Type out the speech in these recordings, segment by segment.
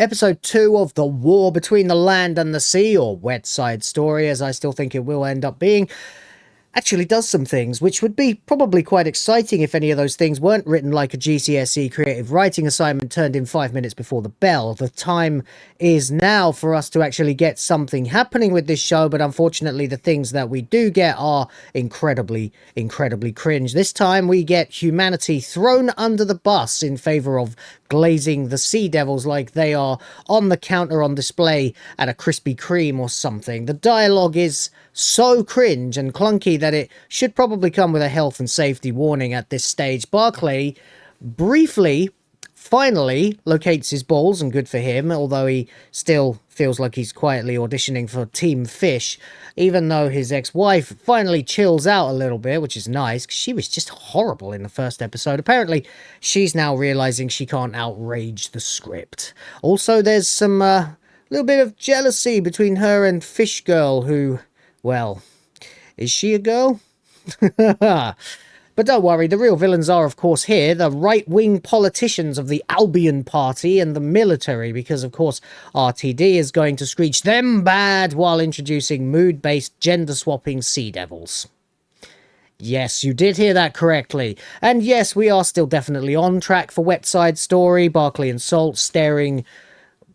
Episode 2 of The War Between the Land and the Sea, or Wet Side Story, as I still think it will end up being, actually does some things which would be probably quite exciting if any of those things weren't written like a GCSE creative writing assignment turned in 5 minutes before the bell. The time is now for us to actually get something happening with this show, but unfortunately the things that we do get are incredibly cringe. This time we get humanity thrown under the bus in favour of glazing the sea devils like they are on the counter on display at a Krispy Kreme or something. The dialogue is so cringe and clunky that it should probably come with a health and safety warning at this stage. Barclay briefly, finally locates his balls, and good for him, although he still feels like he's quietly auditioning for Team Fish, even though his ex-wife finally chills out a little bit, which is nice, because she was just horrible in the first episode. Apparently, she's now realizing she can't outrage the script. Also, there's some little bit of jealousy between her and Fish Girl, who, well, is she a girl? But don't worry, the real villains are, of course, here, the right-wing politicians of the Albion Party and the military, because, of course, RTD is going to screech them bad while introducing mood-based, gender-swapping sea devils. Yes, you did hear that correctly. And yes, we are still definitely on track for Wet Side Story, Barclay and Salt staring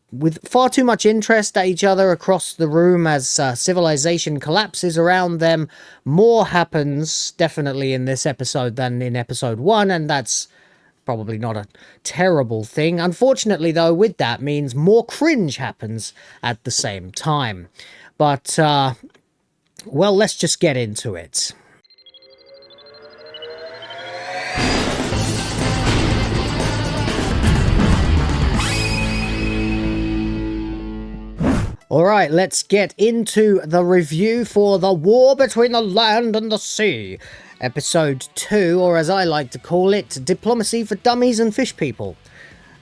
with far too much interest at each other across the room as civilization collapses around them. More happens definitely in this episode than in episode 1, and that's probably not a terrible thing. Unfortunately, though, with that means more cringe happens at the same time. But, well, let's just get into it. Alright, let's get into the review for The War Between the Land and the Sea. Episode 2, or as I like to call it, Diplomacy for Dummies and Fish People.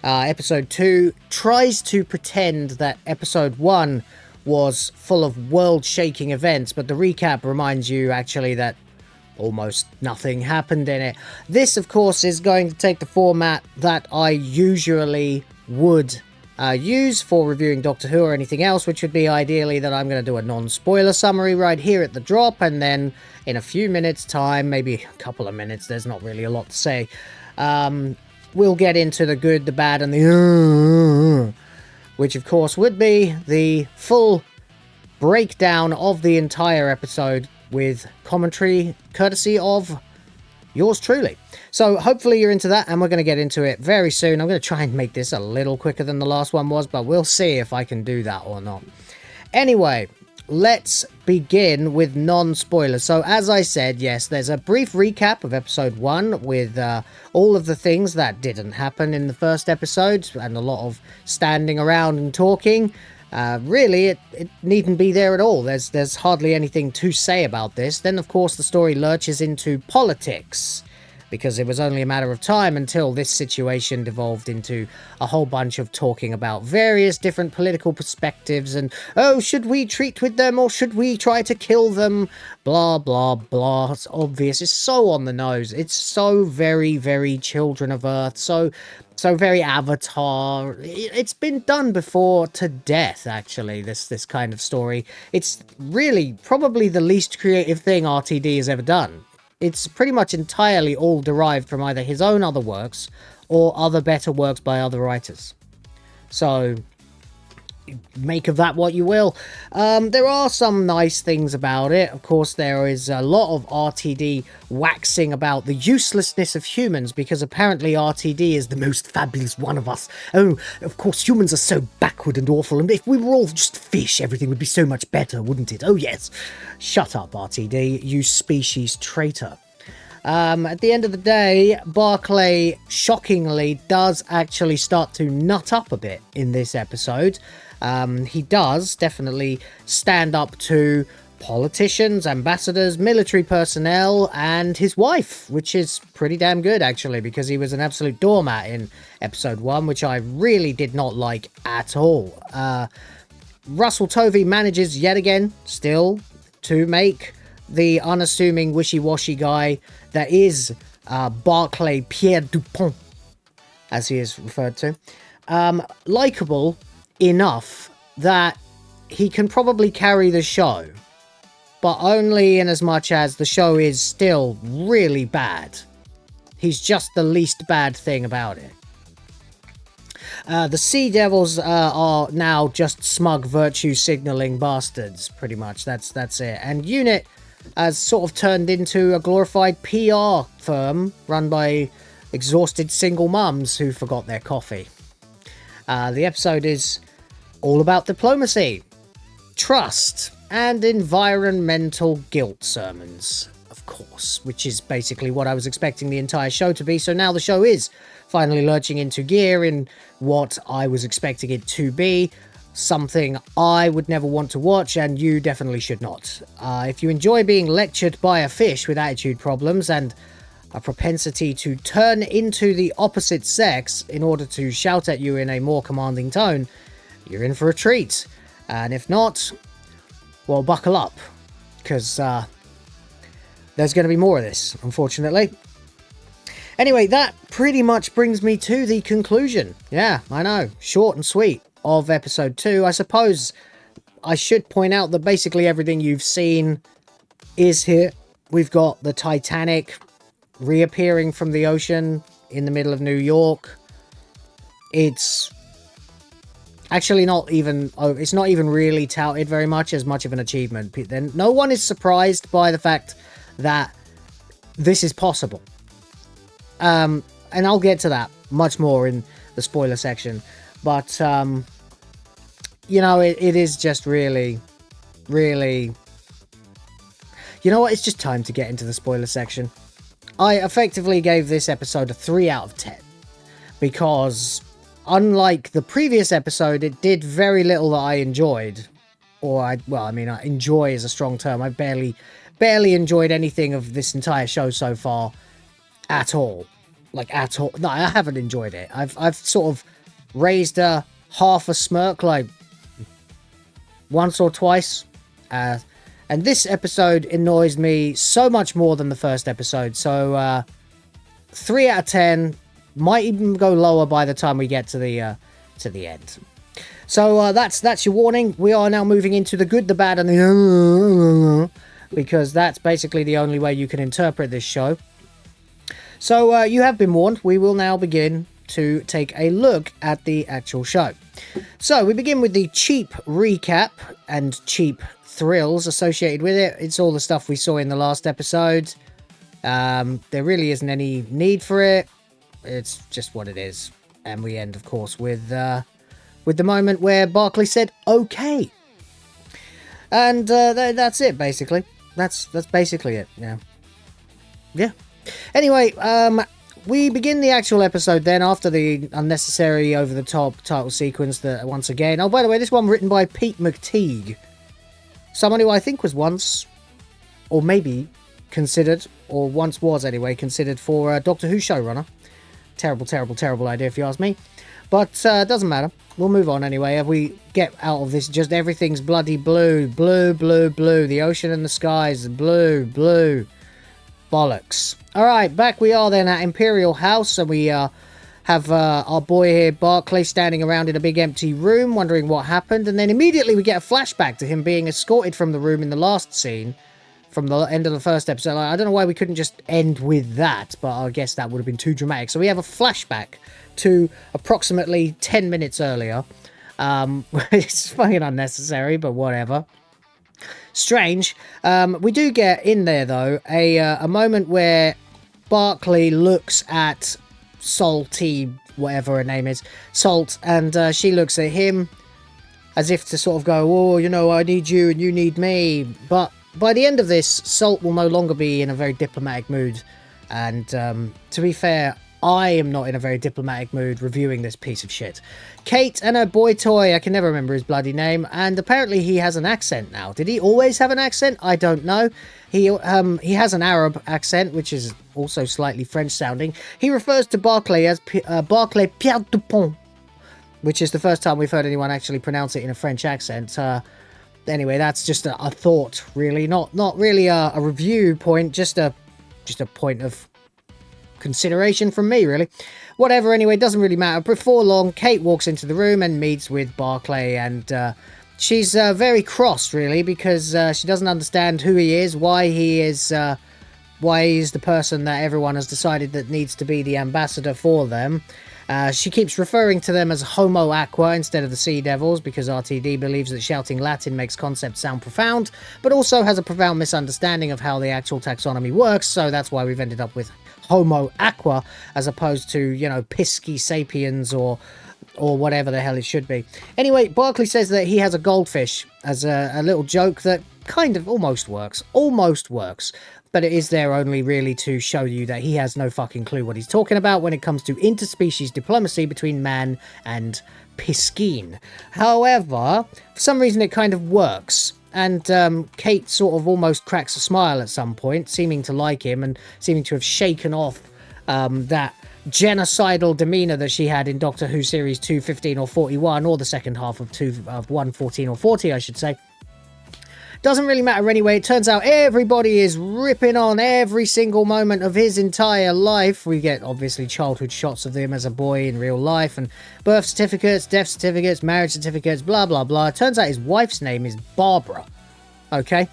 Episode 2 tries to pretend that Episode 1 was full of world-shaking events, but the recap reminds you actually that almost nothing happened in it. This, of course, is going to take the format that I usually would use for reviewing Doctor Who or anything else, which would be ideally that I'm going to do a non-spoiler summary right here at the drop, and then in a few minutes time, maybe a couple of minutes, there's not really a lot to say, we'll get into the good, the bad, and the which of course would be the full breakdown of the entire episode with commentary courtesy of yours truly. So hopefully you're into that, and we're going to get into it very soon. I'm going to try and make this a little quicker than the last one was, but we'll see if I can do that or not. Anyway, let's begin with non-spoilers. So as I said, yes, there's a brief recap of episode 1 with all of the things that didn't happen in the first episode, and a lot of standing around and talking. Really, it needn't be there at all. There's hardly anything to say about this. Then, of course, the story lurches into politics, because it was only a matter of time until this situation devolved into a whole bunch of talking about various different political perspectives and, oh, should we treat with them or should we try to kill them? Blah, blah, blah. It's obvious. It's so on the nose. It's so very, very Children of Earth. So very Avatar. It's been done before to death, actually, this kind of story. It's really probably the least creative thing RTD has ever done. It's pretty much entirely all derived from either his own other works or other better works by other writers. So, make of that what you will. There are some nice things about it. Of course, there is a lot of RTD waxing about the uselessness of humans, because apparently RTD is the most fabulous one of us. Oh, of course, humans are so backward and awful, and if we were all just fish, everything would be so much better, wouldn't it? Oh, yes. Shut up, RTD, you species traitor. At the end of the day, Barclay, shockingly, does actually start to nut up a bit in this episode. He does definitely stand up to politicians, ambassadors, military personnel, and his wife, which is pretty damn good, actually, because he was an absolute doormat in episode 1, which I really did not like at all. Russell Tovey manages yet again, still, to make the unassuming wishy-washy guy that is Barclay Pierre Dupont, as he is referred to, likable enough that he can probably carry the show, but only in as much as the show is still really bad. He's just the least bad thing about it. The Sea Devils are now just smug virtue signaling bastards, pretty much. That's it. And Unit has sort of turned into a glorified PR firm run by exhausted single mums who forgot their coffee. The episode is all about diplomacy, trust, and environmental guilt sermons, of course, which is basically what I was expecting the entire show to be. So now the show is finally lurching into gear in what I was expecting it to be, something I would never want to watch, and you definitely should not. If you enjoy being lectured by a fish with attitude problems and a propensity to turn into the opposite sex in order to shout at you in a more commanding tone, you're in for a treat. And if not, well, buckle up, because there's going to be more of this, unfortunately. Anyway, that pretty much brings me to the conclusion. Yeah, I know, short and sweet, of episode 2. I suppose I should point out that basically everything you've seen is here. We've got the Titanic reappearing from the ocean in the middle of New York. It's actually not even really touted very much as much of an achievement. Then no one is surprised by the fact that this is possible. And I'll get to that much more in the spoiler section. But, you know, it is just really... You know what? It's just time to get into the spoiler section. I effectively gave this episode a 3 out of 10. Because, unlike the previous episode, it did very little that I enjoyed. Enjoy is a strong term. I barely enjoyed anything of this entire show so far. At all. Like, at all. No, I haven't enjoyed it. I've sort of raised a half a smirk, like, once or twice. And this episode annoys me so much more than the first episode. So, 3 out of 10. Might even go lower by the time we get to the end. So, that's your warning. We are now moving into the good, the bad, and the... because that's basically the only way you can interpret this show. So, you have been warned. We will now begin to take a look at the actual show. So, we begin with the cheap recap and cheap thrills associated with it. It's all the stuff we saw in the last episode. There really isn't any need for it. It's just what it is. And we end, of course, with the moment where Barclay said, okay. And that's it, basically. That's basically it, yeah. Yeah. Anyway, we begin the actual episode then after the unnecessary over-the-top title sequence that once again... Oh, by the way, this one written by Pete McTeague. Someone who I think was once, or maybe considered, or once was anyway, considered for a Doctor Who showrunner. Terrible, terrible, terrible idea if you ask me. But doesn't matter. We'll move on anyway. If we get out of this, just everything's bloody blue. Blue, blue, blue. The ocean and the skies. Blue, blue. Bollocks. Alright, back we are then at Imperial House. And we have our boy here, Barclay, standing around in a big empty room, wondering what happened. And then immediately we get a flashback to him being escorted from the room in the last scene. From the end of the first episode. I don't know why we couldn't just end with that, but I guess that would have been too dramatic. So we have a flashback to approximately 10 minutes earlier. It's fucking unnecessary, but whatever. Strange. We do get in there, though, a moment where Barclay looks at Salty, whatever her name is, Salt, and she looks at him as if to sort of go, oh, you know, I need you and you need me, but by the end of this, Salt will no longer be in a very diplomatic mood. And to be fair, I am not in a very diplomatic mood reviewing this piece of shit. Kate and her boy toy, I can never remember his bloody name, and apparently he has an accent now. Did he always have an accent? I don't know. He has an Arab accent, which is also slightly French sounding. He refers to Barclay as Barclay Pierre Dupont, which is the first time we've heard anyone actually pronounce it in a French accent. Anyway, that's just a thought, really. Not really a review point, just a point of consideration from me, really. Whatever, anyway, doesn't really matter. Before long, Kate walks into the room and meets with Barclay, and she's very cross, really, because she doesn't understand who he is, why he's the person that everyone has decided that needs to be the ambassador for them. She keeps referring to them as Homo Aqua instead of the Sea Devils, because RTD believes that shouting Latin makes concepts sound profound, but also has a profound misunderstanding of how the actual taxonomy works, so that's why we've ended up with Homo Aqua, as opposed to, you know, Pisci Sapiens or whatever the hell it should be. Anyway, Barclay says that he has a goldfish as a little joke that kind of almost works, but it is there only really to show you that he has no fucking clue what he's talking about when it comes to interspecies diplomacy between man and Piscine. However, for some reason it kind of works, and Kate sort of almost cracks a smile at some point, seeming to like him and seeming to have shaken off that genocidal demeanour that she had in Doctor Who Series 215 or 41, or the second half of 114 or 40, I should say. Doesn't really matter anyway. It turns out everybody is ripping on every single moment of his entire life. We get, obviously, childhood shots of him as a boy in real life, and birth certificates, death certificates, marriage certificates, blah, blah, blah. It turns out his wife's name is Barbara. Okay,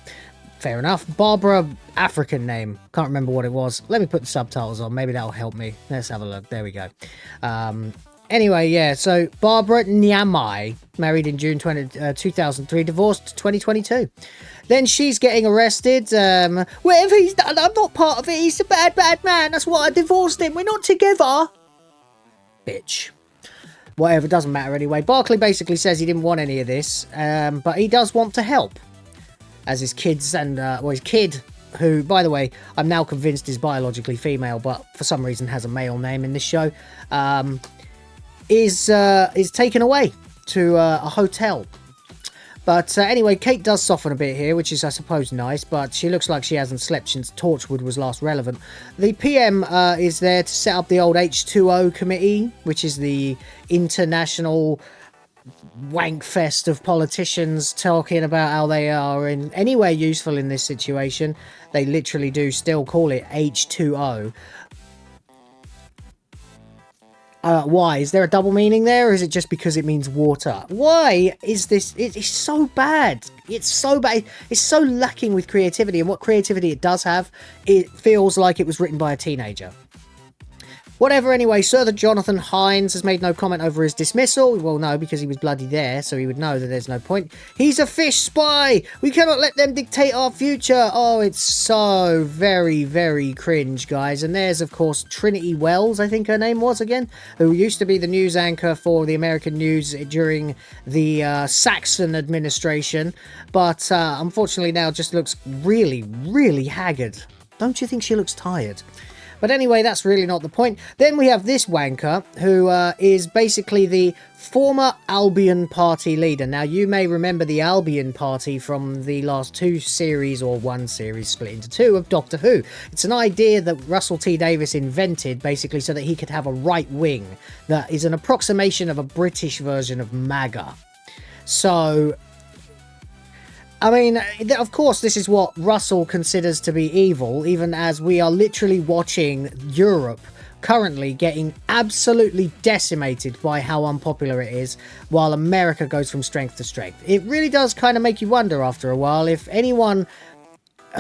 fair enough. Barbara, African name. Can't remember what it was. Let me put the subtitles on. Maybe that'll help me. Let's have a look. There we go. Anyway, yeah, so Barbara Nyamai, married in June 2003, divorced 2022. Then she's getting arrested. Whatever he's done, I'm not part of it. He's a bad, bad man. That's why I divorced him. We're not together. Bitch. Whatever, doesn't matter anyway. Barclay basically says he didn't want any of this, but he does want to help. As his kids and, his kid, who, by the way, I'm now convinced is biologically female, but for some reason has a male name in this show, is taken away to a hotel. But anyway, Kate does soften a bit here, which is, I suppose, nice, but she looks like she hasn't slept since Torchwood was last relevant. The PM is there to set up the old H2O committee, which is the international wankfest of politicians talking about how they are in any way useful in this situation. They literally do still call it H2O. Why? Is there a double meaning there, or is it just because it means water? Why is this? It's so bad. It's so bad. It's so lacking with creativity, and what creativity it does have, it feels like it was written by a teenager. Whatever, anyway, Sir Jonathan Hines has made no comment over his dismissal. Well, no, because he was bloody there, so he would know that there's no point. He's a fish spy! We cannot let them dictate our future! Oh, it's so very, very cringe, guys. And there's, of course, Trinity Wells, I think her name was again, who used to be the news anchor for the American news during the Saxon administration, but unfortunately now just looks really, really haggard. Don't you think she looks tired? But anyway, that's really not the point. Then we have this wanker, who is basically the former Albion Party leader. Now, you may remember the Albion Party from the last two series, or one series split into two, of Doctor Who. It's an idea that Russell T Davies invented, basically, so that he could have a right wing that is an approximation of a British version of MAGA. So, I mean, of course, this is what Russell considers to be evil, even as we are literally watching Europe currently getting absolutely decimated by how unpopular it is, while America goes from strength to strength. It really does kind of make you wonder after a while if anyone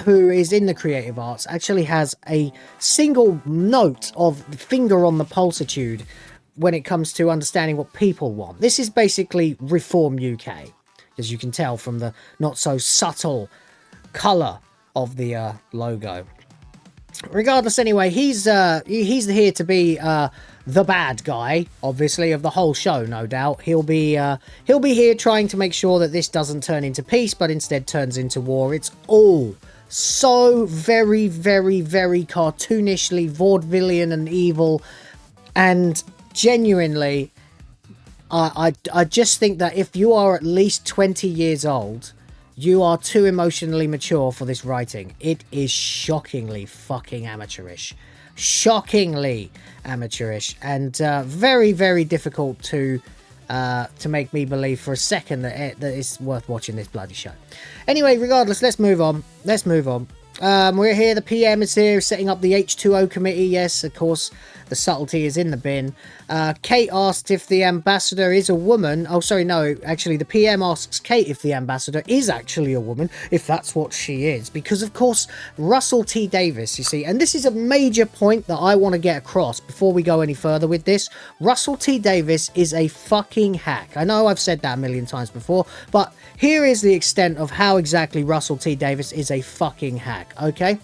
who is in the creative arts actually has a single note of finger on the pulsitude when it comes to understanding what people want. This is basically Reform UK. As you can tell from the not so subtle colour of the logo. Regardless, anyway, he's here to be the bad guy, obviously, of the whole show, no doubt. He'll be here trying to make sure that this doesn't turn into peace, but instead turns into war. It's all so very, very, very cartoonishly vaudevillian and evil, and genuinely, I just think that if you are at least 20 years old, you are too emotionally mature for this writing. It is shockingly fucking amateurish. Shockingly amateurish. And very, very difficult to make me believe for a second that it's worth watching this bloody show. Anyway, regardless, let's move on. We're here, the PM is here, setting up the H2O committee. Yes, of course, the subtlety is in the bin. Kate asked if the ambassador is a woman. Oh, sorry, no, actually, the PM asks Kate if the ambassador is actually a woman, if that's what she is. Because, of course, Russell T. Davies, you see, and this is a major point that I want to get across before we go any further with this. Russell T. Davies is a fucking hack. I know I've said that a million times before, but here is the extent of how exactly Russell T. Davies is a fucking hack, okay?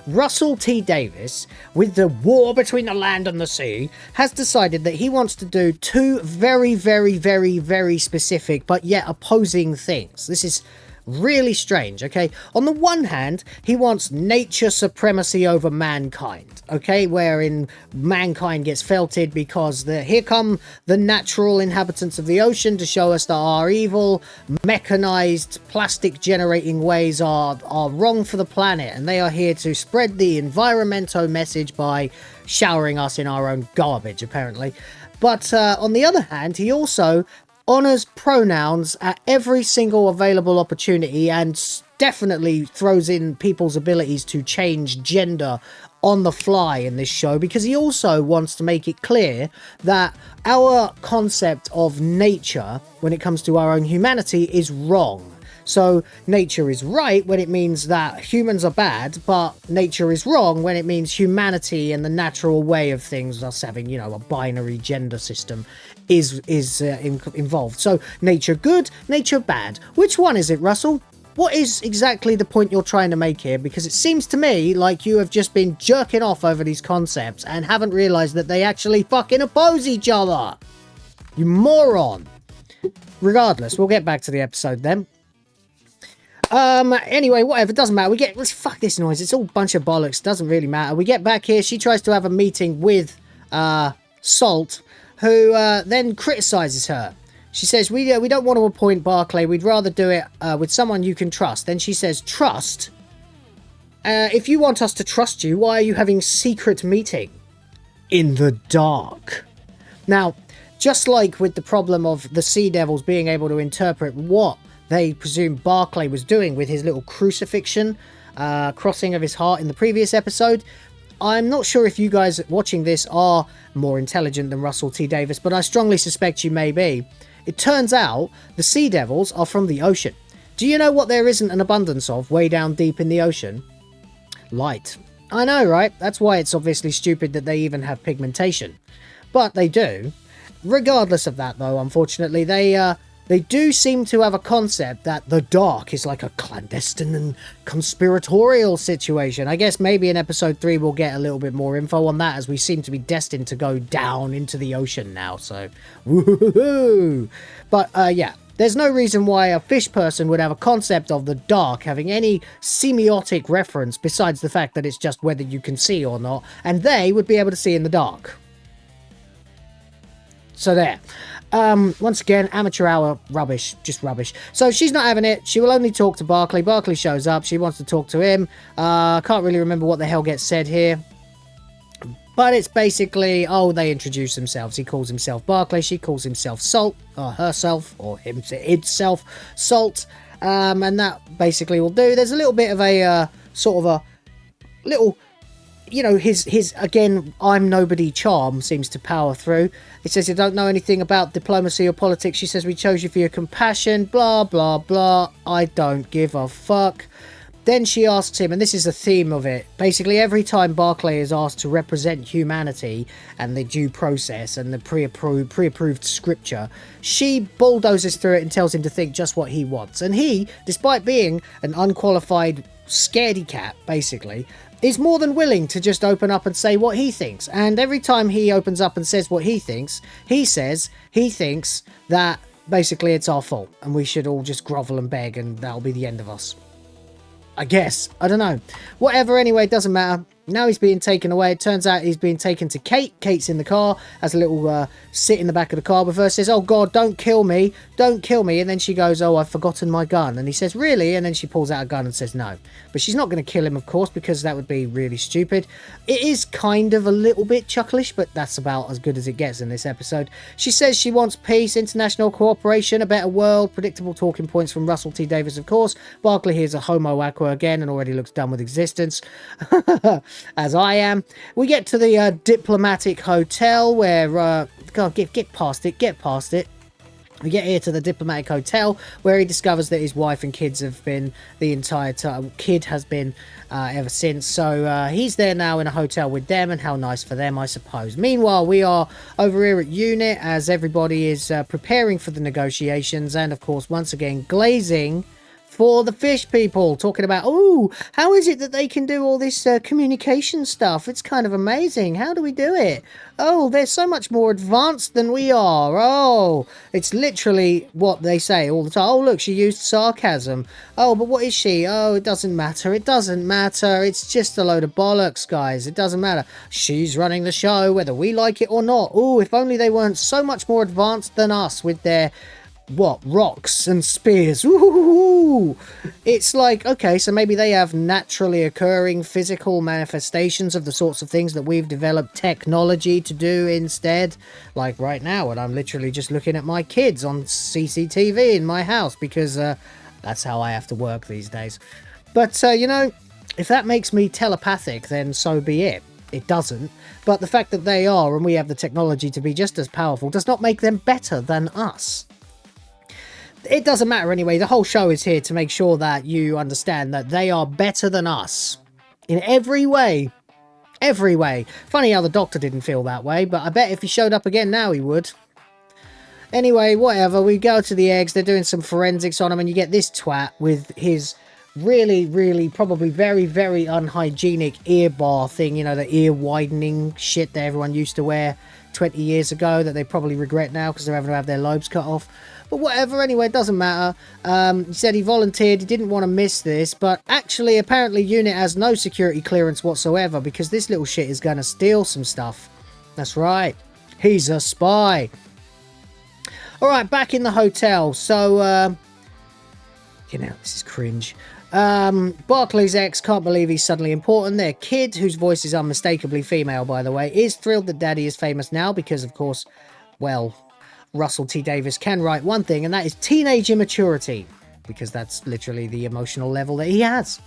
Russell T. Davies, with the war between the land and the sea, has decided that he wants to do two very, very, very, very specific but yet opposing things. This is really strange, okay? On the one hand, he wants nature supremacy over mankind, okay? Wherein mankind gets felted because here come the natural inhabitants of the ocean to show us that our evil, mechanized, plastic-generating ways are wrong for the planet, and they are here to spread the environmental message by showering us in our own garbage, apparently. But on the other hand, he also honours pronouns at every single available opportunity and definitely throws in people's abilities to change gender on the fly in this show, because he also wants to make it clear that our concept of nature when it comes to our own humanity is wrong. So nature is right when it means that humans are bad, but nature is wrong when it means humanity and the natural way of things, us having, you know, a binary gender system, is involved. So nature good, nature bad. Which one is it, Russell? What is exactly the point you're trying to make here? Because it seems to me like you have just been jerking off over these concepts and haven't realised that they actually fucking oppose each other. You moron. Regardless, we'll get back to the episode then. Anyway, whatever, doesn't matter. Let's fuck this noise. It's all a bunch of bollocks. Doesn't really matter. We get back here. She tries to have a meeting with, Salt, who, then criticises her. She says, we don't want to appoint Barclay. We'd rather do it, with someone you can trust. Then she says, trust? If you want us to trust you, why are you having secret meeting? In the dark. Now, just like with the problem of the Sea Devils being able to interpret what they presume Barclay was doing with his little crucifixion, crossing of his heart in the previous episode, I'm not sure if you guys watching this are more intelligent than Russell T. Davies, but I strongly suspect you may be. It turns out the Sea Devils are from the ocean. Do you know what there isn't an abundance of way down deep in the ocean? Light. I know, right? That's why it's obviously stupid that they even have pigmentation. But they do. Regardless of that, though, unfortunately, they do seem to have a concept that the dark is like a clandestine and conspiratorial situation. I guess maybe in episode 3 we'll get a little bit more info on that, as we seem to be destined to go down into the ocean now, so woohoo! But yeah, there's no reason why a fish person would have a concept of the dark having any semiotic reference besides the fact that it's just whether you can see or not, and they would be able to see in the dark. So there. Once again, amateur hour, rubbish, just rubbish. So she's not having it. She will only talk to Barclay. Barclay shows up. She wants to talk to him. Can't really remember what the hell gets said here. But it's basically, oh, they introduce themselves. He calls himself Barclay. She calls himself Salt, or herself, or itself, Salt. And that basically will do. There's a little bit of a, sort of a little, you know, his again, I'm nobody charm seems to power through. He says, you don't know anything about diplomacy or politics. She says, we chose you for your compassion, blah, blah, blah. I don't give a fuck. Then she asks him, and this is the theme of it, basically every time Barclay is asked to represent humanity and the due process and the pre-approved scripture, she bulldozes through it and tells him to think just what he wants. And he, despite being an unqualified scaredy cat, basically, is more than willing to just open up and say what he thinks. And every time he opens up and says what he thinks, he says he thinks that basically it's our fault and we should all just grovel and beg and that'll be the end of us. I guess. I don't know. Whatever, anyway, it doesn't matter. Now he's being taken away. It turns out he's being taken to Kate. Kate's in the car, has a little sit in the back of the car with her, says, "Oh God, don't kill me, don't kill me." And then she goes, "Oh, I've forgotten my gun." And he says, "Really?" And then she pulls out a gun and says no. But she's not going to kill him, of course, because that would be really stupid. It is kind of a little bit chucklish, but that's about as good as it gets in this episode. She says she wants peace, international cooperation, a better world, predictable talking points from Russell T Davies, of course. Barclay here's a homo aqua again and already looks done with existence. As I am. We get to the diplomatic hotel where God, get past it. We get here to the diplomatic hotel where he discovers that his wife and kids have been the entire time. Kid has been ever since. So he's there now in a hotel with them, and how nice for them, I suppose. Meanwhile, we are over here at Unit as everybody is preparing for the negotiations, and of course, once again, glazing for the fish people, talking about, oh, how is it that they can do all this communication stuff? It's kind of amazing. How do we do it? Oh, they're so much more advanced than we are. Oh, it's literally what they say all the time. Oh, look, she used sarcasm. Oh, but what is she? Oh, it doesn't matter. It doesn't matter. It's just a load of bollocks, guys. It doesn't matter. She's running the show, whether we like it or not. Oh, if only they weren't so much more advanced than us with their rocks and spears. Ooh, it's like, okay, so maybe they have naturally occurring physical manifestations of the sorts of things that we've developed technology to do instead, like right now, and I'm literally just looking at my kids on CCTV in my house because that's how I have to work these days. But you know, if that makes me telepathic, then so be it. It doesn't, but the fact that they are and we have the technology to be just as powerful does not make them better than us. It doesn't matter anyway. The whole show is here to make sure that you understand that they are better than us in every way. Every way. Funny how the Doctor didn't feel that way, but I bet if he showed up again now he would. Anyway, whatever. We go to the eggs. They're doing some forensics on them, and you get this twat with his really, probably very unhygienic ear bar thing. You know, the ear widening shit that everyone used to wear 20 years ago that they probably regret now because they're having to have their lobes cut off. But whatever, anyway, it doesn't matter. He said he volunteered, he didn't want to miss this, but actually, apparently, Unit has no security clearance whatsoever because this little shit is going to steal some stuff. That's right. He's a spy. Alright, back in the hotel. So, you know, this is cringe. Barclay's ex can't believe he's suddenly important. Their kid, whose voice is unmistakably female, by the way, is thrilled that Daddy is famous now because, of course, well, Russell T Davies can write one thing, and that is teenage immaturity, because that's literally the emotional level that he has.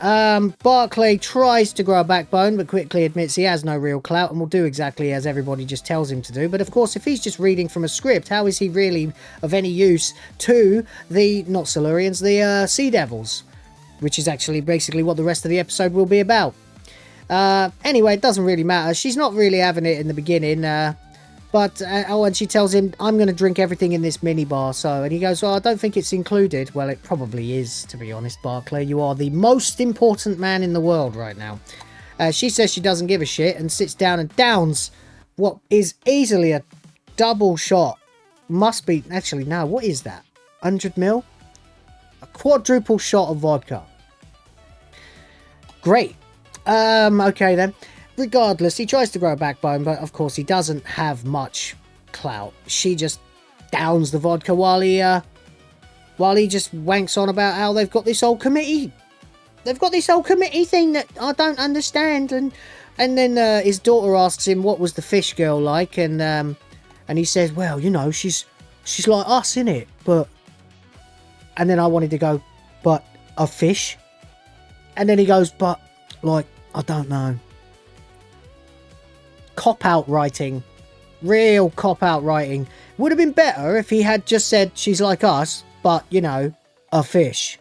Barclay tries to grow a backbone, but quickly admits he has no real clout and will do exactly as everybody just tells him to do. But of course, if he's just reading from a script, how is he really of any use to the, not Silurians, the Sea Devils? Which is actually basically what the rest of the episode will be about. Anyway, it doesn't really matter. She's not really having it in the beginning, but, and she tells him, I'm going to drink everything in this minibar, so, and he goes, well, I don't think it's included. Well, it probably is, to be honest, Barclay. You are the most important man in the world right now. She says she doesn't give a shit and sits down and downs what is easily a double shot. Must be, actually, no, what is that? 100 ml? A quadruple shot of vodka. Great. Okay then. Regardless, he tries to grow a backbone, but of course he doesn't have much clout. She just downs the vodka while he just wanks on about how they've got this whole committee. They've got this whole committee thing that I don't understand. And then his daughter asks him what was the fish girl like, and he says, well, you know, she's like us, innit? But, and then I wanted to go, but a fish? And then he goes, but, like, I don't know. Cop-out writing. Real cop-out writing. Would have been better if he had just said she's like us, but, you know, a fish.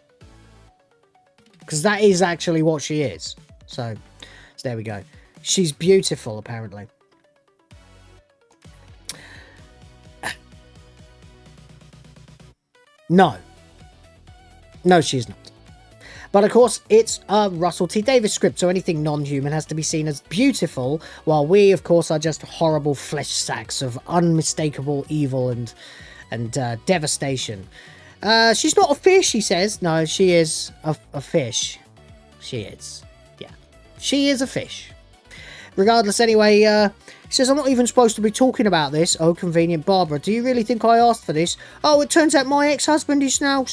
Because that is actually what she is. So there we go. She's beautiful, apparently. No. No, she's not. But of course, it's a Russell T Davies script, so anything non-human has to be seen as beautiful, while we, of course, are just horrible flesh sacks of unmistakable evil and devastation. She's not a fish, he says. No, she is a fish. She is. Yeah. She is a fish. Regardless, anyway, he says, I'm not even supposed to be talking about this. Oh, convenient Barbara. Do you really think I asked for this? Oh, it turns out my ex-husband is now...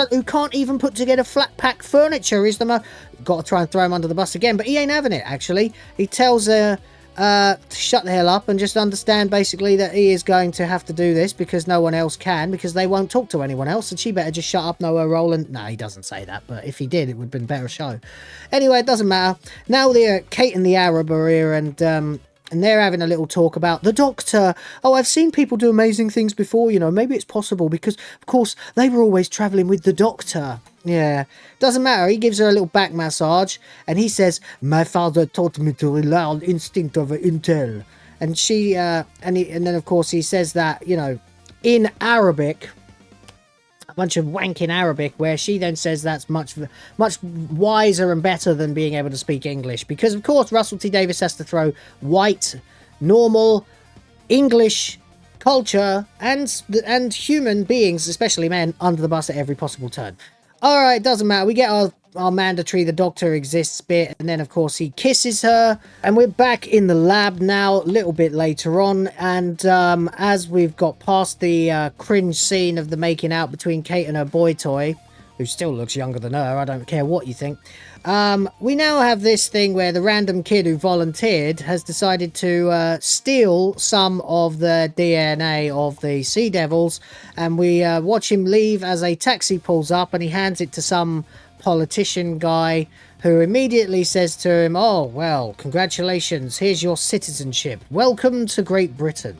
who can't even put together flat-pack furniture is the most... Got to try and throw him under the bus again, but he ain't having it, actually. He tells her to shut the hell up and just understand, basically, that he is going to have to do this because no one else can, because they won't talk to anyone else, and she better just shut up, know her role, and... No, he doesn't say that, but if he did, it would have been a better show. Anyway, it doesn't matter. Now Kate and the Arab are here, and they're having a little talk about the Doctor. Oh, I've seen people do amazing things before, you know, maybe it's possible because, of course, they were always travelling with the Doctor. Yeah, doesn't matter. He gives her a little back massage, and he says, my father taught me to rely on instinct over intel. And she, and then, of course, he says that, you know, in Arabic... a bunch of wanking Arabic, where she then says that's much wiser and better than being able to speak English, because of course Russell T Davies has to throw white, normal, English culture and human beings, especially men, under the bus at every possible turn. Alright, doesn't matter. We get our mandatory the Doctor exists bit, and then of course he kisses her, and we're back in the lab now a little bit later on, and as we've got past the cringe scene of the making out between Kate and her boy toy, who still looks younger than her, I don't care what you think, we now have this thing where the random kid who volunteered has decided to steal some of the DNA of the Sea Devils, and we watch him leave as a taxi pulls up, and he hands it to some politician guy who immediately says to him, oh, well, congratulations, here's your citizenship, welcome to Great Britain.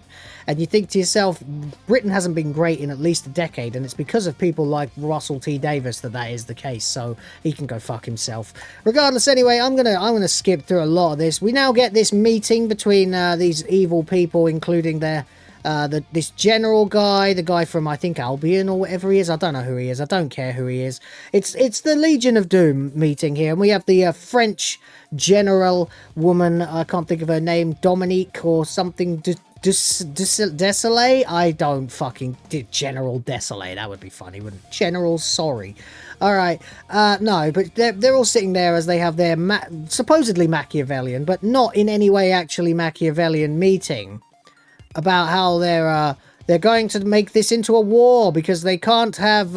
And you think to yourself, Britain hasn't been great in at least a decade, and it's because of people like Russell T Davies that is the case, so he can go fuck himself. Regardless, anyway, I'm gonna skip through a lot of this. We now get this meeting between these evil people, including this general guy, the guy from, I think, Albion or whatever he is. I don't know who he is. I don't care who he is. It's the Legion of Doom meeting here, and we have the French general woman, I can't think of her name, Dominique or something, Desolé? I don't fucking... General Desolé, that would be funny, wouldn't it? General, sorry. Alright, no, but they're all sitting there as they have their supposedly Machiavellian, but not in any way actually Machiavellian meeting about how they're going to make this into a war because they can't have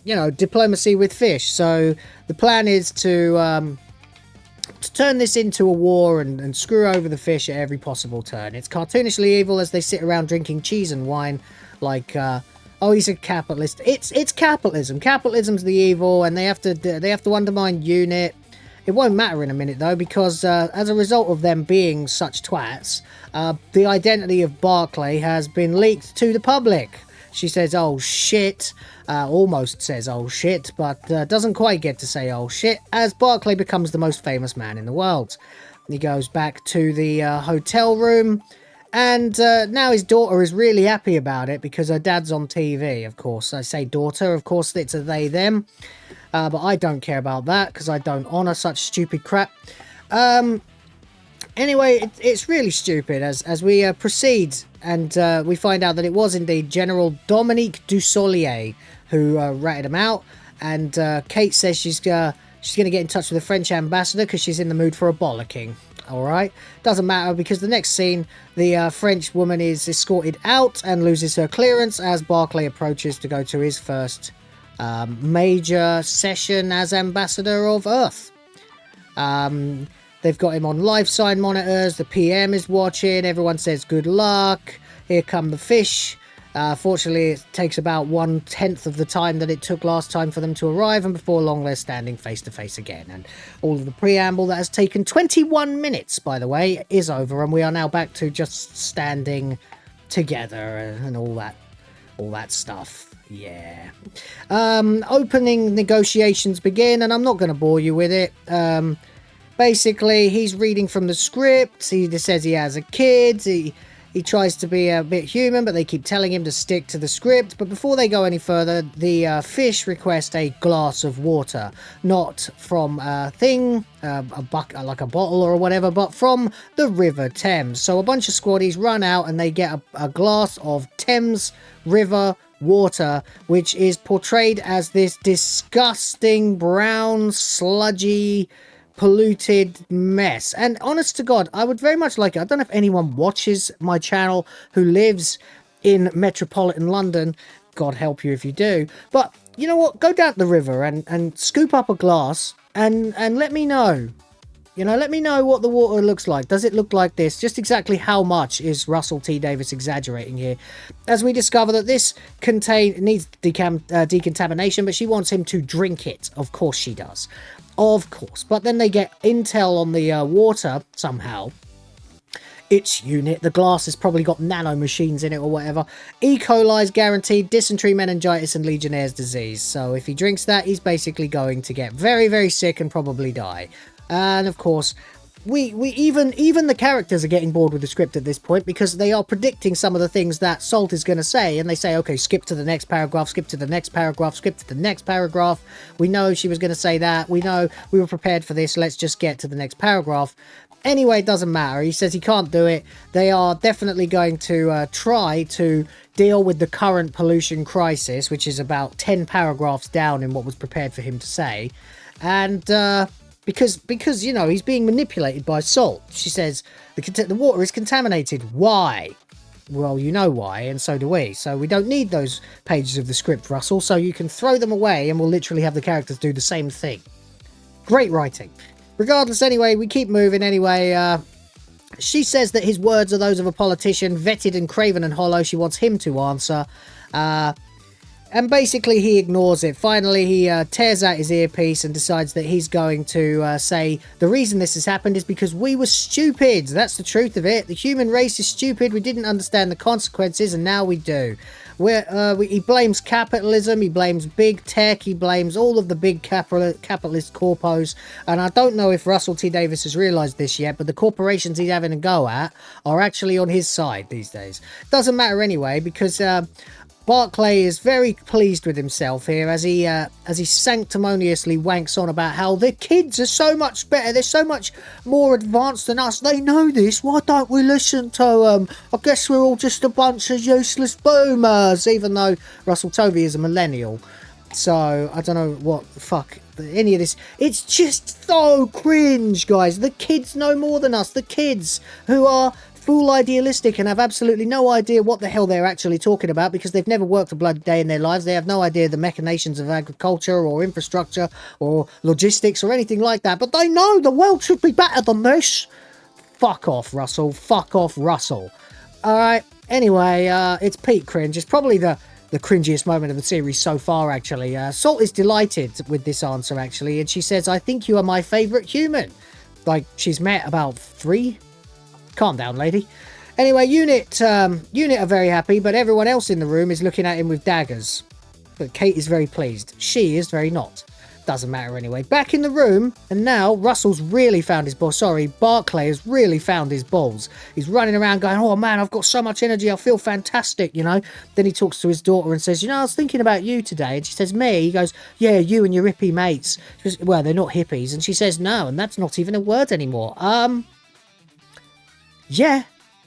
you know, diplomacy with fish. So the plan is to turn this into a war and screw over the fish at every possible turn. It's cartoonishly evil as they sit around drinking cheese and wine like oh, he's a capitalist. It's capitalism. Capitalism's the evil, and they have to undermine UNIT. It won't matter in a minute, though, because as a result of them being such twats, the identity of Barclay has been leaked to the public. She says, oh shit, almost says oh shit, but doesn't quite get to say oh shit, as Barclay becomes the most famous man in the world. He goes back to the hotel room, and now his daughter is really happy about it because her dad's on TV, of course. I say daughter, of course it's a they, them. But I don't care about that because I don't honour such stupid crap. Anyway, it's really stupid as we proceed, and we find out that it was indeed General Dominique Dussolier who ratted him out, and Kate says she's going to get in touch with the French ambassador because she's in the mood for a bollocking. Alright, doesn't matter because the next scene, the French woman is escorted out and loses her clearance as Barclay approaches to go to his first major session as ambassador of Earth. They've got him on life sign monitors, the PM is watching, everyone says good luck, here come the fish. Fortunately, it takes about 1/10 of the time that it took last time for them to arrive, and before long they're standing face to face again. And all of the preamble that has taken 21 minutes, by the way, is over, and we are now back to just standing together and all that stuff. Yeah. Opening negotiations begin, and I'm not going to bore you with it. Basically, he's reading from the script. He just says he has a kid. He tries to be a bit human, but they keep telling him to stick to the script. But before they go any further, the fish request a glass of water, not from a thing, a bucket, like a bottle or whatever, but from the River Thames. So a bunch of squaddies run out and they get a glass of Thames River water, which is portrayed as this disgusting brown sludgy polluted mess. And honest to God, I would very much like it. I don't know if anyone watches my channel who lives in metropolitan London. God help you if you do. But you know what? Go down to the river and scoop up a glass and let me know. You know, let me know what the water looks like. Does it look like this? Just exactly how much is Russell T Davies exaggerating here? As we discover that this needs decontamination, but she wants him to drink it. Of course she does. Of course. But then they get intel on the water somehow. Its unit, the glass has probably got nano machines in it or whatever. E. coli is guaranteed, dysentery, meningitis and Legionnaire's disease. So if he drinks that, he's basically going to get very, very sick and probably die. And of course, even the characters are getting bored with the script at this point, because they are predicting some of the things that Salt is going to say, and they say, okay, skip to the next paragraph, skip to the next paragraph, skip to the next paragraph. We know she was going to say that. We know we were prepared for this. Let's just get to the next paragraph. Anyway, it doesn't matter. He says he can't do it. They are definitely going to try to deal with the current pollution crisis, which is about 10 paragraphs down in what was prepared for him to say. And because you know, he's being manipulated by Salt. She says the water is contaminated. Why? Well, you know why, and so do we. So we don't need those pages of the script, Russell, so you can throw them away and we'll literally have the characters do the same thing. Great writing. Regardless, anyway, we keep moving anyway. She says that his words are those of a politician, vetted and craven and hollow. She wants him to answer. And basically he ignores it. Finally, he tears out his earpiece and decides that he's going to say the reason this has happened is because we were stupid. That's the truth of it. The human race is stupid. We didn't understand the consequences, and now we do. He blames capitalism, he blames big tech, he blames all of the big capitalist corpos, and I don't know if Russell T Davies has realised this yet, but the corporations he's having a go at are actually on his side these days. Doesn't matter anyway, because Barclay is very pleased with himself here as he sanctimoniously wanks on about how the kids are so much better, they're so much more advanced than us, they know this, why don't we listen to them? I guess we're all just a bunch of useless boomers, even though Russell Tovey is a millennial. So, I don't know what the fuck any of this, it's just so cringe, guys. The kids know more than us, the kids who are full idealistic and have absolutely no idea what the hell they're actually talking about, because they've never worked a bloody day in their lives. They have no idea the machinations of agriculture or infrastructure or logistics or anything like that, but they know the world should be better than this. Fuck off, Russell. Fuck off, Russell. Alright, anyway, it's peak cringe. It's probably the cringiest moment of the series so far, actually. Salt is delighted with this answer, actually, and she says, I think you are my favourite human. Like, she's met about 3. Calm down, lady. Anyway, Unit are very happy, but everyone else in the room is looking at him with daggers. But Kate is very pleased. She is very not. Doesn't matter anyway. Back in the room, and now Russell's really found his balls. Sorry, Barclay has really found his balls. He's running around going, oh man, I've got so much energy, I feel fantastic, you know. Then he talks to his daughter and says, you know, I was thinking about you today. And she says, me? He goes, yeah, you and your hippie mates. She goes, well, they're not hippies. And she says, no, and that's not even a word anymore. Yeah,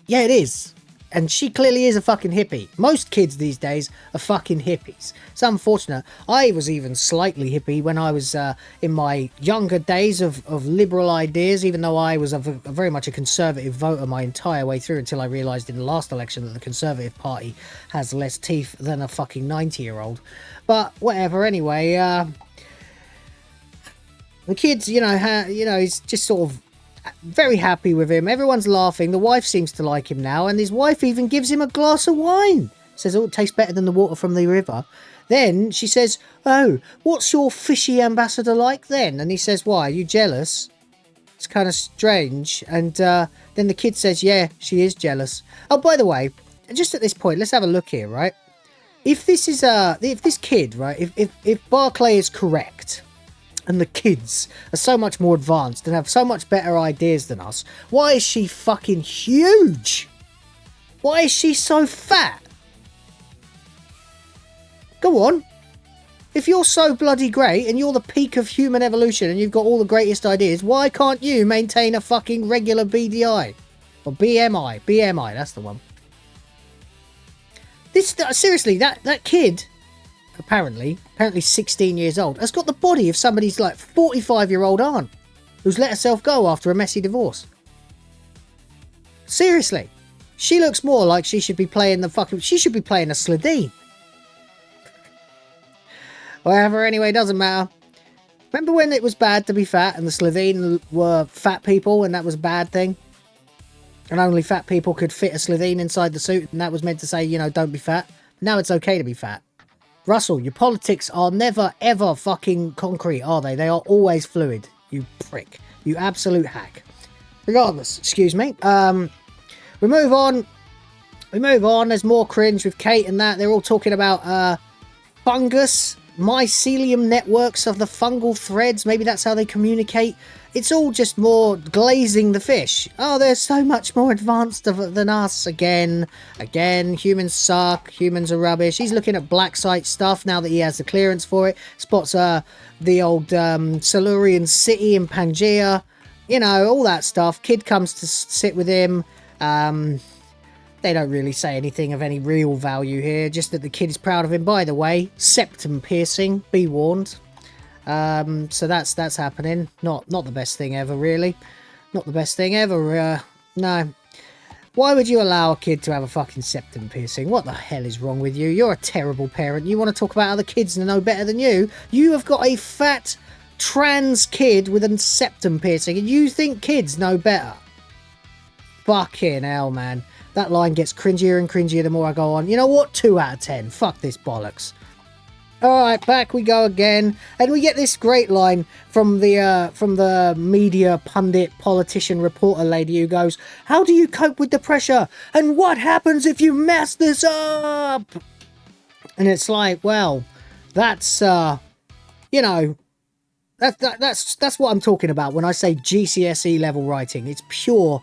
it is. And she clearly is a fucking hippie. Most kids these days are fucking hippies. It's unfortunate. I was even slightly hippie when I was in my younger days of liberal ideas, even though I was very much a conservative voter my entire way through, until I realised in the last election that the Conservative Party has less teeth than a fucking 90-year-old. But whatever, anyway. The kids, he's just sort of very happy with him. Everyone's laughing. The wife seems to like him now, and his wife even gives him a glass of wine. Says, oh, it tastes better than the water from the river. Then she says, oh, what's your fishy ambassador like then? And he says, why, are you jealous? It's kind of strange. And then the kid says, yeah, she is jealous. Oh, by the way, just at this point, let's have a look here, right? If this is if this kid, right, if Barclay is correct, and the kids are so much more advanced and have so much better ideas than us, why is she fucking huge? Why is she so fat? Go on. If you're so bloody great and you're the peak of human evolution and you've got all the greatest ideas, why can't you maintain a fucking regular BDI? Or BMI. BMI, that's the one. Seriously, that kid, apparently 16 years old, has got the body of somebody's like 45-year-old aunt who's let herself go after a messy divorce. Seriously. She looks more like she should be playing she should be playing a Slideen. Whatever, anyway, doesn't matter. Remember when it was bad to be fat and the Slideen were fat people and that was a bad thing? And only fat people could fit a Slideen inside the suit and that was meant to say, you know, don't be fat. Now it's okay to be fat. Russell, your politics are never ever fucking concrete, are they? They are always fluid, you prick. You absolute hack. Regardless, excuse me. We move on. There's more cringe with Kate and that. They're all talking about fungus. Mycelium networks of the fungal threads. Maybe that's how they communicate. It's all just more glazing the fish. Oh, they're so much more advanced than us. Again, humans suck. Humans are rubbish. He's looking at black site stuff now that he has the clearance for it. Spots the old Silurian city in Pangea. You know, all that stuff. Kid comes to sit with him. They don't really say anything of any real value here, just that the kid is proud of him. By the way, septum piercing, be warned. So that's happening. Not the best thing ever, really. Not the best thing ever, no. Why would you allow a kid to have a fucking septum piercing? What the hell is wrong with you? You're a terrible parent. You want to talk about other kids and know better than you? You have got a fat trans kid with a septum piercing, and you think kids know better? Fucking hell, man. That line gets cringier and cringier the more I go on. You know what? 2 out of 10. Fuck this bollocks. Alright, back we go again. And we get this great line from the media pundit, politician, reporter lady who goes, how do you cope with the pressure? And what happens if you mess this up? And it's like, well, that's, you know, that's what I'm talking about when I say GCSE level writing. It's pure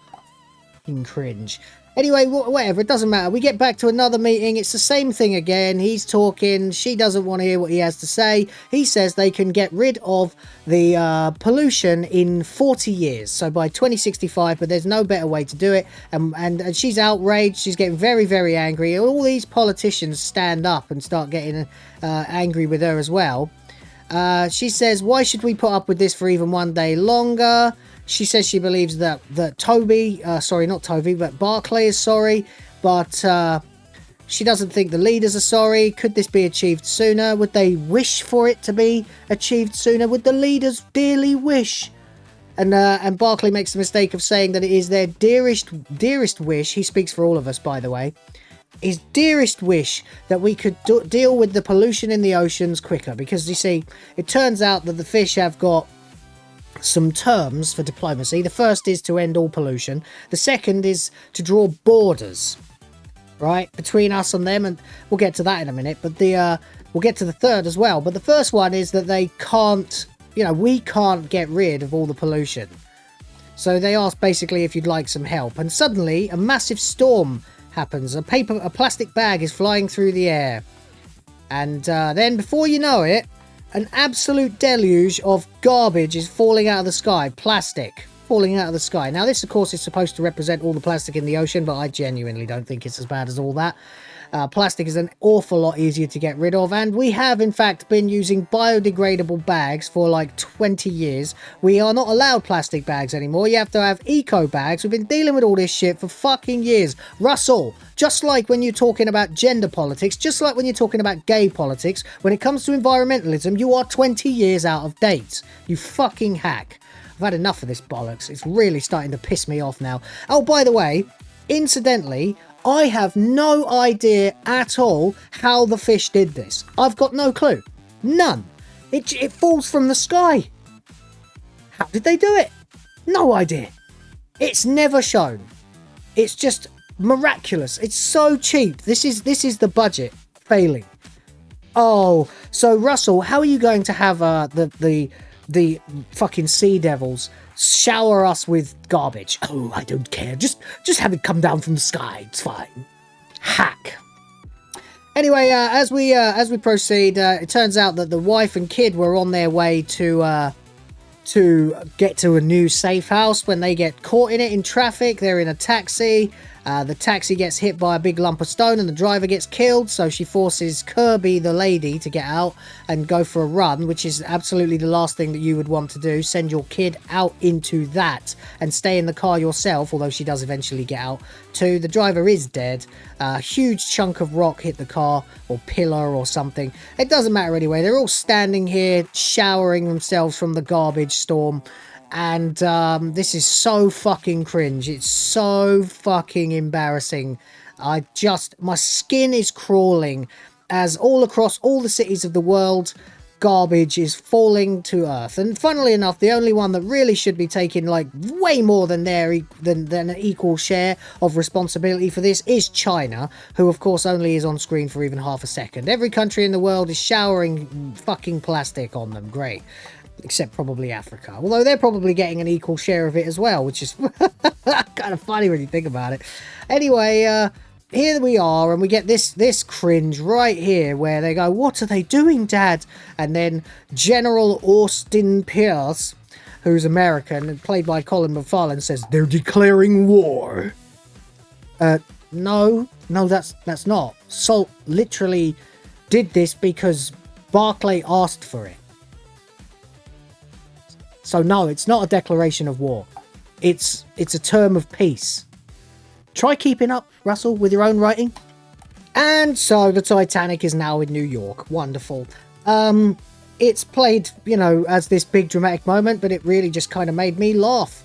cringe. Anyway, whatever, it doesn't matter. We get back to another meeting. It's the same thing again. He's talking. She doesn't want to hear what he has to say. He says they can get rid of the pollution in 40 years. So by 2065, but there's no better way to do it. And she's outraged. She's getting very, very angry. All these politicians stand up and start getting angry with her as well. She says, why should we put up with this for even one day longer? She says she believes that Barclay is sorry, but she doesn't think the leaders are sorry. Could this be achieved sooner? Would they wish for it to be achieved sooner? Would the leaders dearly wish? And Barclay makes the mistake of saying that it is their dearest wish. He speaks for all of us, by the way. His dearest wish that we could deal with the pollution in the oceans quicker, because you see, it turns out that the fish have got some terms for diplomacy. The first is to end all pollution. The second is to draw borders, right, between us and them, and we'll get to that in a minute. But we'll get to the third as well. But the first one is that they can't, you know, we can't get rid of all the pollution. So they ask basically if you'd like some help, and suddenly a massive storm happens. A plastic bag is flying through the air, and then before you know it, an absolute deluge of garbage is falling out of the sky. Plastic falling out of the sky. Now this, of course, is supposed to represent all the plastic in the ocean, but I genuinely don't think it's as bad as all that. Plastic is an awful lot easier to get rid of, and we have in fact been using biodegradable bags for like 20 years. We are not allowed plastic bags anymore. You have to have eco bags. We've been dealing with all this shit for fucking years. Russell, just like when you're talking about gender politics, just like when you're talking about gay politics, when it comes to environmentalism, you are 20 years out of date. You fucking hack. I've had enough of this bollocks. It's really starting to piss me off now. Oh, by the way, incidentally, I have no idea at all how the fish did this. I've got no clue. None. It falls from the sky. How did they do it? No idea. It's never shown. It's just miraculous. It's so cheap. This is the budget failing. Oh, so Russell, how are you going to have the the fucking sea devils shower us with garbage. Oh, I don't care. Just have it come down from the sky. It's fine. Hack. Anyway, as we proceed, it turns out that the wife and kid were on their way to get to a new safe house when they get caught in it in traffic. They're in a taxi. The taxi gets hit by a big lump of stone and the driver gets killed, so she forces Kirby, the lady, to get out and go for a run, which is absolutely the last thing that you would want to do. Send your kid out into that and stay in the car yourself, although she does eventually get out too. The driver is dead. A huge chunk of rock hit the car, or pillar or something. It doesn't matter anyway. They're all standing here showering themselves from the garbage storm. And this is so fucking cringe. It's so fucking embarrassing. My skin is crawling as all across all the cities of the world, garbage is falling to earth. And funnily enough, the only one that really should be taking like way more than than an equal share of responsibility for this is China, who of course only is on screen for even half a second. Every country in the world is showering fucking plastic on them. Great. Except probably Africa, although they're probably getting an equal share of it as well, which is kind of funny when you think about it. Anyway, here we are, and we get this cringe right here where they go, "What are they doing, Dad?" And then General Austin Pierce, who's American and played by Colin McFarlane, says, "They're declaring war." No, that's not. Salt literally did this because Barclay asked for it. So no, it's not a declaration of war. It's a term of peace. Try keeping up, Russell, with your own writing. And so the Titanic is now in New York. Wonderful. It's played, as this big dramatic moment, but it really just kind of made me laugh.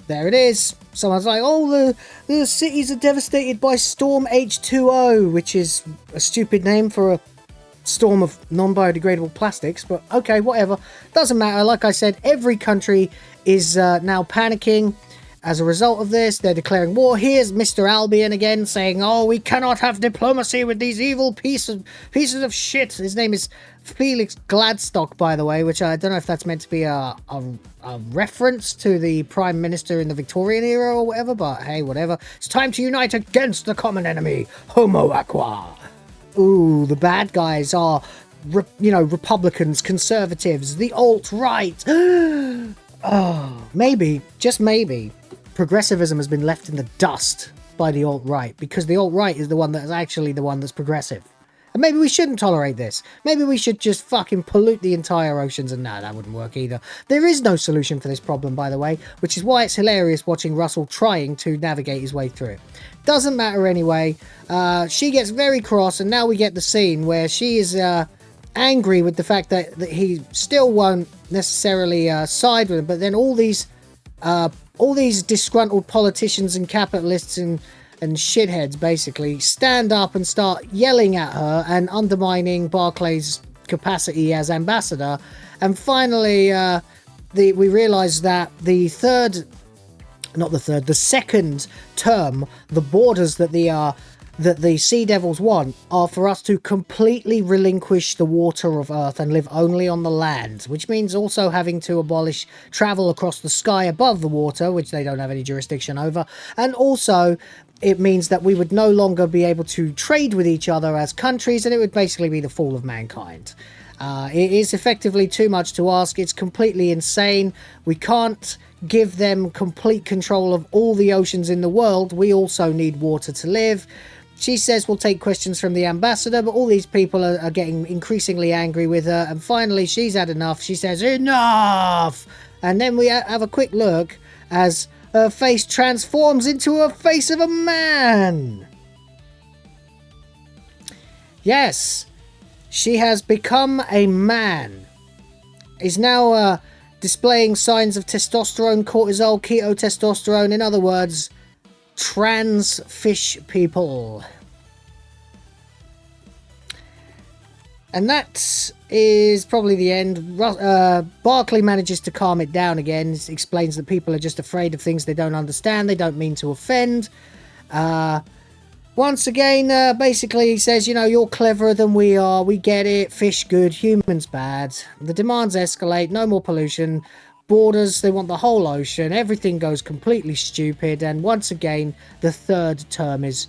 There it is. Someone's like, "Oh, the cities are devastated by Storm H2O," which is a stupid name for a storm of non-biodegradable plastics, but okay, whatever. Doesn't matter. Like I said, every country is now panicking as a result of this. They're declaring war. Here's Mr. Albion again saying, "Oh, we cannot have diplomacy with these evil pieces of shit." His name is Felix Gladstock, by the way, which I don't know if that's meant to be a reference to the Prime Minister in the Victorian era or whatever, but hey, whatever. It's time to unite against the common enemy, Homo Aqua. Ooh, the bad guys are, Republicans, conservatives, the alt-right. Oh, maybe, just maybe, progressivism has been left in the dust by the alt-right, because the alt-right is the one that's actually the one that's progressive. And maybe we shouldn't tolerate this. Maybe we should just fucking pollute the entire oceans, and nah, that wouldn't work either. There is no solution for this problem, by the way, which is why it's hilarious watching Russell trying to navigate his way through it. Doesn't matter anyway. She gets very cross, and now we get the scene where she is angry with the fact that he still won't necessarily side with him, but then all these disgruntled politicians and capitalists and shitheads basically stand up and start yelling at her and undermining Barclay's capacity as ambassador. And finally, we realise that the second term, the borders that the Sea Devils want are for us to completely relinquish the water of Earth and live only on the land, which means also having to abolish travel across the sky above the water, which they don't have any jurisdiction over, and also it means that we would no longer be able to trade with each other as countries, and it would basically be the fall of mankind. It is effectively too much to ask. It's completely insane. We can't give them complete control of all the oceans in the world. We also need water to live. She says we'll take questions from the ambassador, but all these people are getting increasingly angry with her, and finally she's had enough. She says, "Enough!" And then we have a quick look as her face transforms into a face of a man. Yes, she has become a man. Is now displaying signs of testosterone, cortisol, ketotestosterone, in other words, trans fish people. And that is probably the end. Barclay manages to calm it down again. Explains that people are just afraid of things they don't understand. They don't mean to offend. Once again, basically he says, you know, you're cleverer than we are, we get it, fish good, humans bad, the demands escalate, no more pollution, borders, they want the whole ocean, everything goes completely stupid, and once again, the third term is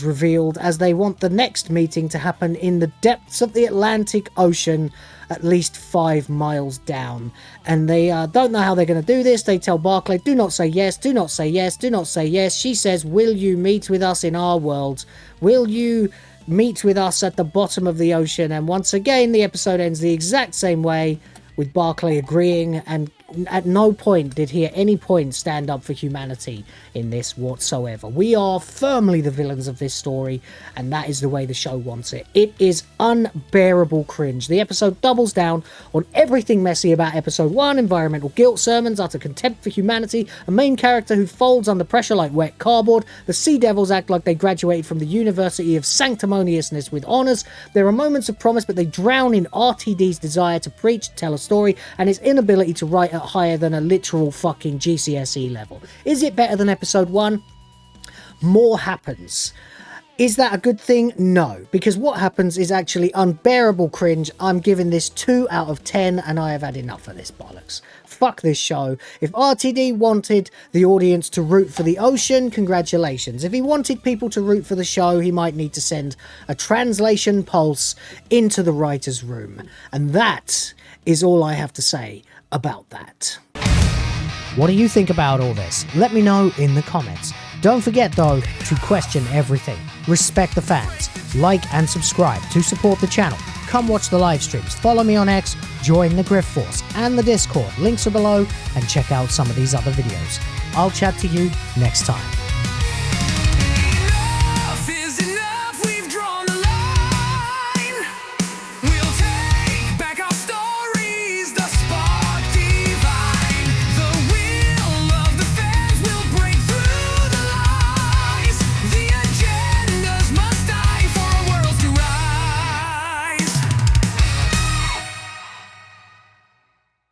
revealed as they want the next meeting to happen in the depths of the Atlantic Ocean, at least 5 miles down. And they don't know how they're going to do this. They tell Barclay, do not say yes, do not say yes, do not say yes. She says, will you meet with us in our world? Will you meet with us at the bottom of the ocean? And once again, the episode ends the exact same way, with Barclay agreeing, and at no point did he at any point stand up for humanity in this whatsoever. We are firmly the villains of this story, and that is the way the show wants it. It is unbearable cringe. The episode doubles down on everything messy about episode 1, environmental guilt sermons, utter contempt for humanity, a main character who folds under pressure like wet cardboard, the Sea Devils act like they graduated from the University of Sanctimoniousness with honours, there are moments of promise but they drown in RTD's desire to preach, tell a story, and his inability to write at higher than a literal fucking GCSE level. Is it better than episode 1? More happens. Is that a good thing? No, because what happens is actually unbearable cringe. I'm giving this 2 out of 10 and I have had enough of this bollocks. Fuck this show. If RTD wanted the audience to root for the ocean, congratulations. If he wanted people to root for the show, he might need to send a translation pulse into the writer's room. And that is all I have to say about that. What do you think about all this? Let me know in the comments. Don't forget though to question everything, respect the fans, like and subscribe to support the channel. Come watch the live streams, follow me on X, join the GRIFT Force and the Discord, links are below, and check out some of these other videos. I'll chat to you next time.